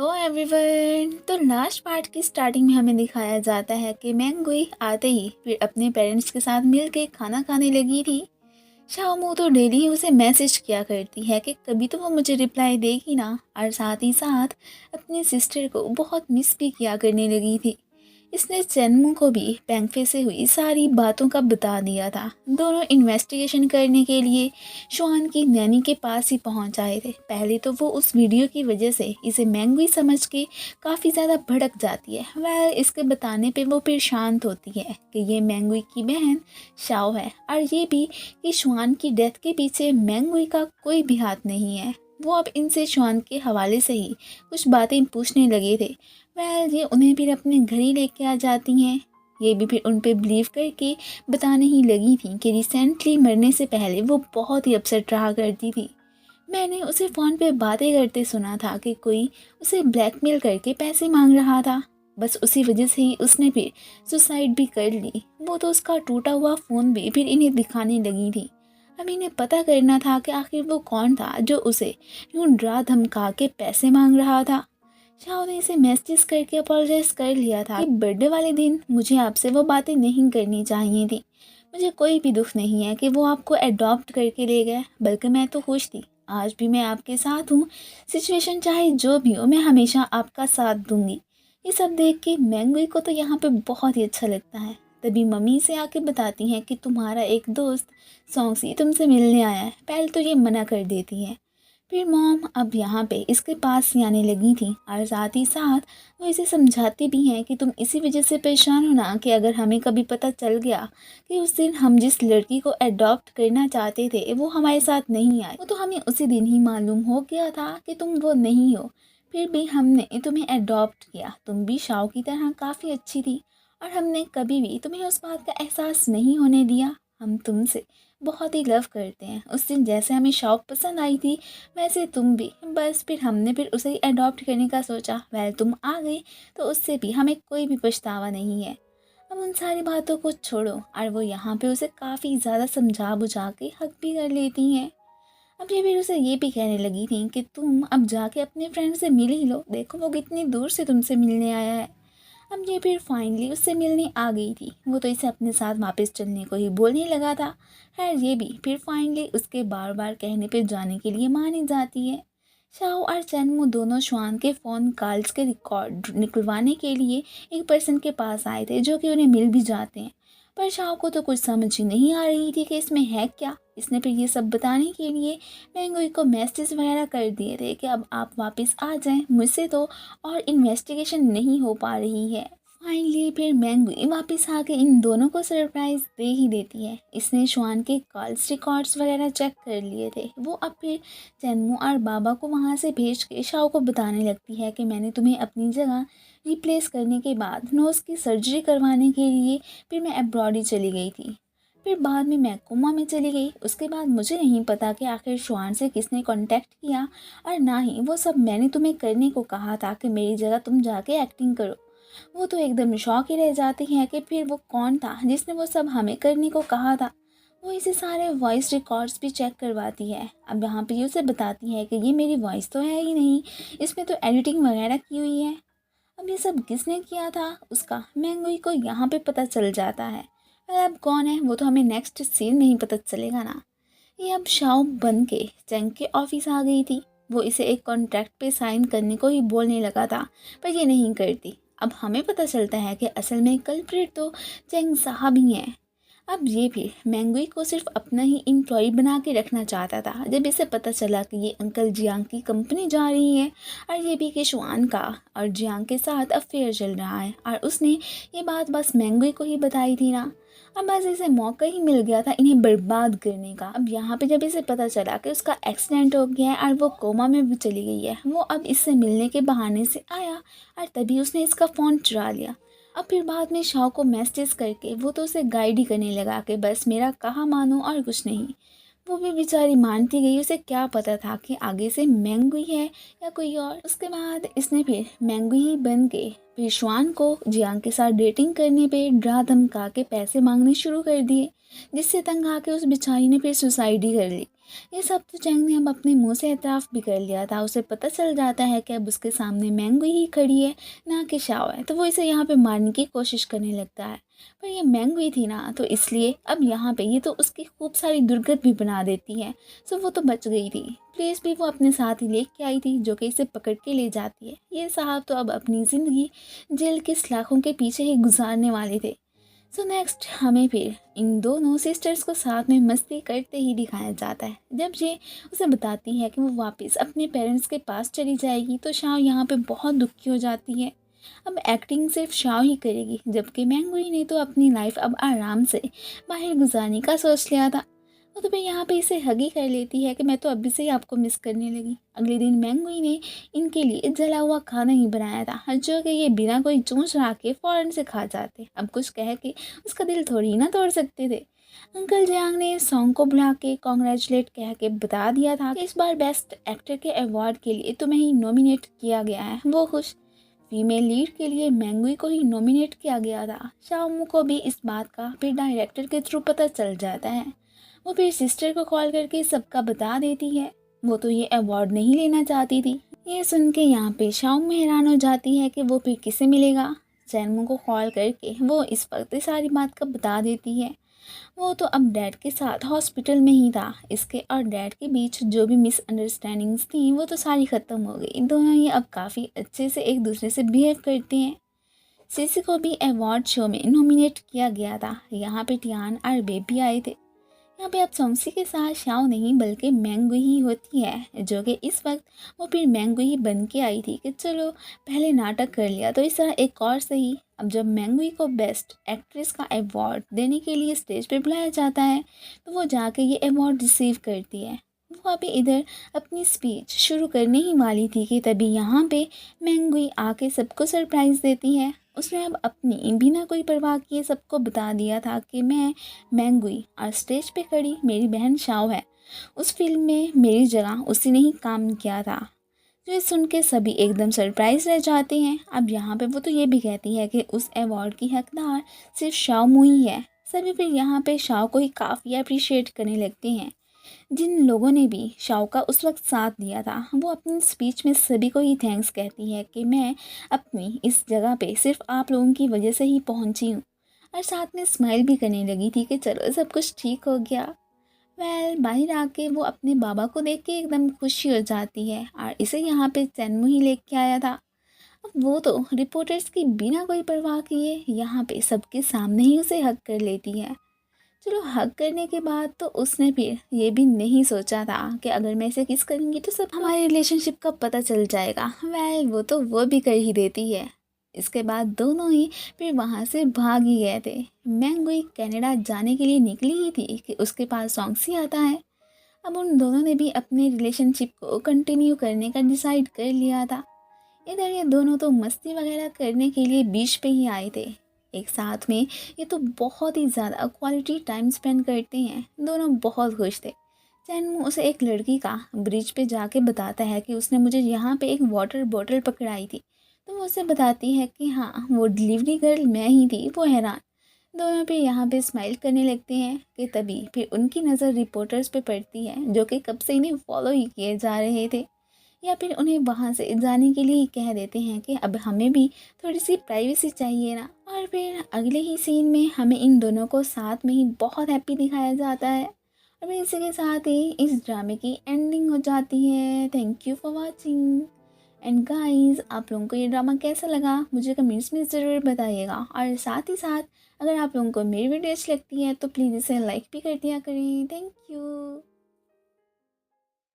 तो एवरीवन, तो last part की स्टार्टिंग में हमें दिखाया जाता है कि मैंगुई आते ही फिर अपने पेरेंट्स के साथ मिलके खाना खाने लगी थी। शाओमू तो डेली उसे मैसेज किया करती है कि कभी तो वो मुझे रिप्लाई देगी ना, और साथ ही साथ अपनी सिस्टर को बहुत मिस भी किया करने लगी थी। इसने चैनमू को भी पेंगफे से हुई सारी बातों का बता दिया था। दोनों इन्वेस्टिगेशन करने के लिए शुआन की नैनी के पास ही पहुंच आए थे। पहले तो वो उस वीडियो की वजह से इसे मैंगुई समझ के काफ़ी ज़्यादा भड़क जाती है। वह इसके बताने पे वो फिर शांत होती है कि ये मैंगुई की बहन शाओ है, और ये भी कि शुआन की डेथ के पीछे मैंगुई का कोई भी हाथ नहीं है। वो अब इनसे शुआन के हवाले से ही कुछ बातें पूछने लगे थे। ये उन्हें फिर अपने घर ही लेके आ जाती हैं। ये भी फिर उन पे बिलीव करके बताने ही लगी थी कि रिसेंटली मरने से पहले वो बहुत ही अपसेट रहा करती थी। मैंने उसे फ़ोन पे बातें करते सुना था कि कोई उसे ब्लैकमेल करके पैसे मांग रहा था। बस उसी वजह से ही उसने फिर सुसाइड भी कर ली। वो तो उसका टूटा हुआ फ़ोन भी फिर इन्हें दिखाने लगी थी। अब इन्हें पता करना था कि आखिर वो कौन था जो उसे यूं डरा धमका के पैसे मांग रहा था। शाओ ने इसे मैसेज करके अपोलोजाइज कर लिया था कि बर्थडे वाले दिन मुझे आपसे वो बातें नहीं करनी चाहिए थी। मुझे कोई भी दुख नहीं है कि वो आपको अडॉप्ट करके ले गए, बल्कि मैं तो खुश थी। आज भी मैं आपके साथ हूँ। सिचुएशन चाहे जो भी हो, मैं हमेशा आपका साथ दूंगी। ये सब देख के मैंगुई को तो यहाँ पे बहुत ही अच्छा लगता है। तभी मम्मी से आके बताती हैं कि तुम्हारा एक दोस्त सॉन्गसी तुमसे मिलने आया है। पहले तो ये मना कर देती है। फिर मॉम अब यहाँ पे इसके पास ही आने लगी थी, और साथ ही साथ वो इसे समझाती भी हैं कि तुम इसी वजह से परेशान हो ना, कि अगर हमें कभी पता चल गया कि उस दिन हम जिस लड़की को अडॉप्ट करना चाहते थे वो हमारे साथ नहीं आई, वो तो हमें उसी दिन ही मालूम हो गया था कि तुम वो नहीं हो। फिर भी हमने तुम्हें अडॉप्ट किया। तुम भी शाओ की तरह काफ़ी अच्छी थी, और हमने कभी भी तुम्हें उस बात का एहसास नहीं होने दिया। हम तुमसे बहुत ही लव करते हैं। उस दिन जैसे हमें शाओ पसंद आई थी, वैसे तुम भी। बस फिर हमने फिर उसे अडॉप्ट करने का सोचा। तुम आ गई तो उससे भी हमें कोई भी पछतावा नहीं है। अब उन सारी बातों को छोड़ो, और वो यहाँ पे उसे काफ़ी ज़्यादा समझा बुझा के हक भी कर लेती हैं। अब ये फिर उसे ये भी कहने लगी थी कि तुम अब जाके अपने फ्रेंड से मिल ही लो, देखो वो कितनी दूर से तुमसे मिलने आया है। अब ये फिर फाइनली उससे मिलने आ गई थी। वो तो इसे अपने साथ वापस चलने को ही बोलने लगा था। खैर ये भी फिर फाइनली उसके बार बार कहने पे जाने के लिए मानी जाती है। शाओ और चैनमू दोनों शुआन के फ़ोन कॉल्स के रिकॉर्ड निकलवाने के लिए एक पर्सन के पास आए थे, जो कि उन्हें मिल भी जाते हैं। पर शाओ को तो कुछ समझ ही नहीं आ रही थी कि इसमें है क्या। इसने फिर ये सब बताने के लिए मैंगुई को मैसेज वगैरह कर दिए थे कि अब आप वापस आ जाएं, मुझसे तो और इन्वेस्टिगेशन नहीं हो पा रही है। फाइनली फिर मैंगुई वापस आके इन दोनों को सरप्राइज दे ही देती है। इसने शुआन के कॉल्स रिकॉर्ड्स वगैरह चेक कर लिए थे। वो अब फिर चैनमू और बाबा को वहाँ से भेज के शाओ को बताने लगती है कि मैंने तुम्हें अपनी जगह रिप्लेस करने के बाद नोज़ की सर्जरी करवाने के लिए फिर मैं अब्रॉड ही चली गई थी। फिर बाद में मैं कोमा में चली गई। उसके बाद मुझे नहीं पता कि आखिर शुआन से किसने कांटेक्ट किया, और ना ही वो सब मैंने तुम्हें करने को कहा था कि मेरी जगह तुम जाके एक्टिंग करो। वो तो एकदम शौक ही रह जाती है कि फिर वो कौन था जिसने वो सब हमें करने को कहा था। वो इसे सारे वॉइस रिकॉर्ड्स भी चेक करवाती है। अब यहाँ पे ये उसे बताती है कि ये मेरी वॉइस तो है ही नहीं, इसमें तो एडिटिंग वगैरह की हुई है। अब ये सब किसने किया था उसका मैंगुई को यहाँ पे पता चल जाता है। अब कौन है वो तो हमें नेक्स्ट सीन में ही पता चलेगा ना। ये अब शाओ बन के चैंग के ऑफिस आ गई थी। वो इसे एक कॉन्ट्रैक्ट पे साइन करने को ही बोलने लगा था, पर ये नहीं करती। अब हमें पता चलता है कि असल में कल्प्रिट तो चैंग साहब ही हैं। अब ये भी मैंगुई को सिर्फ अपना ही एम्प्लॉय बना के रखना चाहता था। जब इसे पता चला कि ये अंकल जियांग की कंपनी जा रही है, और ये भी कि शुआन का और जियांग के साथ अफेयर चल रहा है, और उसने ये बात बस मैंगुई को ही बताई थी ना। अब बस इसे मौका ही मिल गया था इन्हें बर्बाद करने का। अब यहाँ पे जब इसे पता चला कि उसका एक्सीडेंट हो गया है और वो कोमा में भी चली गई है, वो अब इससे मिलने के बहाने से आया, और तभी उसने इसका फ़ोन चुरा लिया। अब फिर बाद में शाओ को मैसेज करके वो तो उसे गाइड ही करने लगा कि बस मेरा कहा मानो और कुछ नहीं। वो भी बेचारी मानती गई। उसे क्या पता था कि आगे से मैंगुई है या कोई और। उसके बाद इसने फिर मैंगुई ही बन के फिर शुआन को जियांग के साथ डेटिंग करने पे डरा धमका के पैसे मांगने शुरू कर दिए, जिससे तंग आके उस बेचारी ने फिर सुसाइड ही कर ली। ये सब तो चैंग ने अब अपने मुंह से एतराफ़ भी कर लिया था। उसे पता चल जाता है कि अब उसके सामने मैंगो ही खड़ी है, ना कि शाओ है। तो वो इसे यहाँ पे मारने की कोशिश करने लगता है, पर ये मैंगो ही थी ना, तो इसलिए अब यहाँ पे ये तो उसकी खूब सारी दुर्गत भी बना देती है। सो वो तो बच गई थी। पुलिस भी वो अपने साथ ही लेके आई थी, जो कि इसे पकड़ के ले जाती है। ये साहब तो अब अपनी ज़िंदगी जेल के सलाखों के पीछे ही गुजारने वाले थे। सो नेक्स्ट हमें फिर इन दोनों सिस्टर्स को साथ में मस्ती करते ही दिखाया जाता है। जब ये उसे बताती है कि वो वापस अपने पेरेंट्स के पास चली जाएगी, तो शाओ यहाँ पे बहुत दुखी हो जाती है। अब एक्टिंग सिर्फ शाओ ही करेगी, जबकि मैंगुई ने तो अपनी लाइफ अब आराम से बाहर गुजारने का सोच लिया था। वो तो फिर यहाँ पे इसे हगी कर लेती है कि मैं तो अभी से ही आपको मिस करने लगी। अगले दिन मैंगुई ने इनके लिए जला हुआ खाना ही बनाया था, जो कि ये बिना कोई चूंच रहा के फ़ौरन से खा जाते। अब कुछ कह के उसका दिल थोड़ी ना तोड़ सकते थे। अंकल जियांग ने सॉन्ग को बुला के कॉन्ग्रेचुलेट कह के बता दिया था कि इस बार बेस्ट एक्टर के अवार्ड के लिए तुम्हें ही नॉमिनेट किया गया है। वो खुश। फीमेल लीड के लिए मैंगुई को ही नॉमिनेट किया गया था। शाओमू को भी इस बात का फिर डायरेक्टर के थ्रू पता चल जाता है। वो फिर सिस्टर को कॉल करके सबका बता देती है। वो तो ये अवार्ड नहीं लेना चाहती थी। ये सुन के यहाँ पे शाओमू हैरान हो जाती है कि वो फिर किसे मिलेगा। चैनमू को कॉल करके वो इस वक्त सारी बात का बता देती है। वो तो अब डैड के साथ हॉस्पिटल में ही था। इसके और डैड के बीच जो भी मिसअंडरस्टैंडिंग्स थी वो तो सारी ख़त्म हो गई। दोनों ही अब काफ़ी अच्छे से एक दूसरे से बिहेव करते हैं। सीसी को भी अवार्ड शो में नॉमिनेट किया गया था। यहाँ पे टियान और बेबी आए थे। यहाँ पे अब सोंगसी के साथ शाओ नहीं बल्कि मैंगो ही होती है, जो कि इस वक्त वो फिर मैंगो ही बन के आई थी कि चलो पहले नाटक कर लिया तो इस तरह एक और सही। अब जब मैंगुई को बेस्ट एक्ट्रेस का अवार्ड देने के लिए स्टेज पे बुलाया जाता है, तो वो जाके ये अवार्ड रिसीव करती है। वो अभी इधर अपनी स्पीच शुरू करने ही वाली थी कि तभी यहाँ पे मैंगुई आके सबको सरप्राइज़ देती है। उसने अब अपनी बिना कोई परवाह किए सबको बता दिया था कि मैं मैंगुई और स्टेज पे खड़ी मेरी बहन शाओ है। उस फिल्म में मेरी जगह उसी ने ही काम किया था। जो ये सुन के सभी एकदम सरप्राइज रह जाते हैं। अब यहाँ पे वो तो ये भी कहती है कि उस अवार्ड की हकदार सिर्फ शाओ मू ही है। सभी फिर यहाँ पे शाओ को ही काफ़ी अप्रिशिएट करने लगते हैं। जिन लोगों ने भी शाओ का उस वक्त साथ दिया था, वो अपनी स्पीच में सभी को ही थैंक्स कहती है कि मैं अपनी इस जगह पे सिर्फ आप लोगों की वजह से ही पहुंची हूँ। और साथ में स्माइल भी करने लगी थी कि चलो सब कुछ ठीक हो गया। बाहर आके वो अपने बाबा को देख के एकदम खुशी हो जाती है और इसे यहाँ पे चैनमू ही लेके आया था। अब वो तो रिपोर्टर्स की बिना कोई परवाह किए यहाँ पे सबके सामने ही उसे हक कर लेती है। चलो हक करने के बाद तो उसने फिर ये भी नहीं सोचा था कि अगर मैं इसे किस करूँगी तो सब हमारे रिलेशनशिप का पता चल जाएगा। वो तो वो भी कर ही देती है। इसके बाद दोनों ही फिर वहाँ से भाग ही गए थे। मैंगुई कनाडा जाने के लिए निकली ही थी कि उसके पास सॉन्गसी आता है। अब उन दोनों ने भी अपने रिलेशनशिप को कंटिन्यू करने का डिसाइड कर लिया था। इधर ये दोनों तो मस्ती वगैरह करने के लिए बीच पे ही आए थे एक साथ में। ये तो बहुत ही ज़्यादा क्वालिटी टाइम स्पेंड करते हैं। दोनों बहुत खुश थे। चैनमू उसे एक लड़की का ब्रिज पे जाके बताता है कि उसने मुझे यहाँ पे एक वाटर बॉटल पकड़ाई थी। तो वो उसे बताती है कि हाँ वो डिलीवरी गर्ल मैं ही थी। वो हैरान। दोनों पे यहाँ पे स्माइल करने लगते हैं कि तभी फिर उनकी नज़र रिपोर्टर्स पे पड़ती है, जो कि कब से इन्हें फॉलो ही किए जा रहे थे। या फिर उन्हें वहाँ से जाने के लिए ही कह देते हैं कि अब हमें भी थोड़ी सी प्राइवेसी चाहिए ना। और फिर अगले ही सीन में हमें इन दोनों को साथ में ही बहुत हैप्पी दिखाया जाता है। और फिर इसी के साथ ही इस ड्रामे की एंडिंग हो जाती है। Thank you for watching. And guys, आप लोगों को ये ड्रामा कैसा लगा मुझे कमेंट्स में ज़रूर बताइएगा। और साथ ही साथ अगर आप लोगों को मेरी वीडियो अच्छी लगती है तो प्लीज़ इसे लाइक भी कर दिया करें। Thank you.